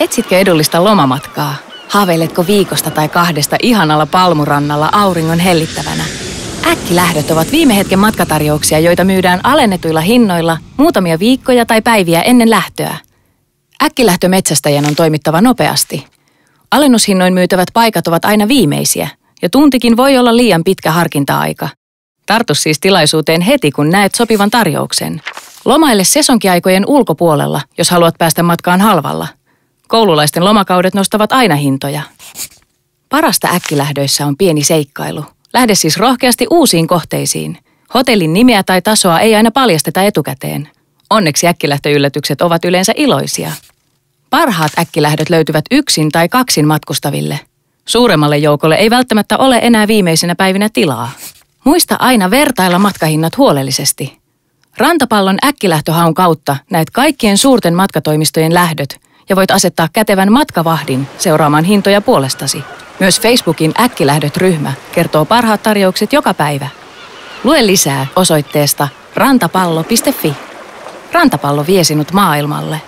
Etsitkö edullista lomamatkaa? Haaveiletko viikosta tai 2 ihanalla palmurannalla auringon hellittävänä? Äkkilähdöt ovat viime hetken matkatarjouksia, joita myydään alennetuilla hinnoilla muutamia viikkoja tai päiviä ennen lähtöä. Äkkilähtömetsästäjän on toimittava nopeasti. Alennushinnoin myytävät paikat ovat aina viimeisiä, ja tuntikin voi olla liian pitkä harkinta-aika. Tartu siis tilaisuuteen heti, kun näet sopivan tarjouksen. Lomaille sesonkiaikojen ulkopuolella, jos haluat päästä matkaan halvalla. Koululaisten lomakaudet nostavat aina hintoja. Parasta äkkilähdöissä on pieni seikkailu. Lähde siis rohkeasti uusiin kohteisiin. Hotellin nimeä tai tasoa ei aina paljasteta etukäteen. Onneksi äkkilähtöyllätykset ovat yleensä iloisia. Parhaat äkkilähdöt löytyvät yksin tai kaksin matkustaville. Suuremmalle joukolle ei välttämättä ole enää viimeisenä päivinä tilaa. Muista aina vertailla matkahinnat huolellisesti. Rantapallon äkkilähtöhaun kautta näet kaikkien suurten matkatoimistojen lähdöt ja voit asettaa kätevän matkavahdin seuraamaan hintoja puolestasi. Myös Facebookin Äkkilähdöt-ryhmä kertoo parhaat tarjoukset joka päivä. Lue lisää osoitteesta rantapallo.fi. Rantapallo vie sinut maailmalle.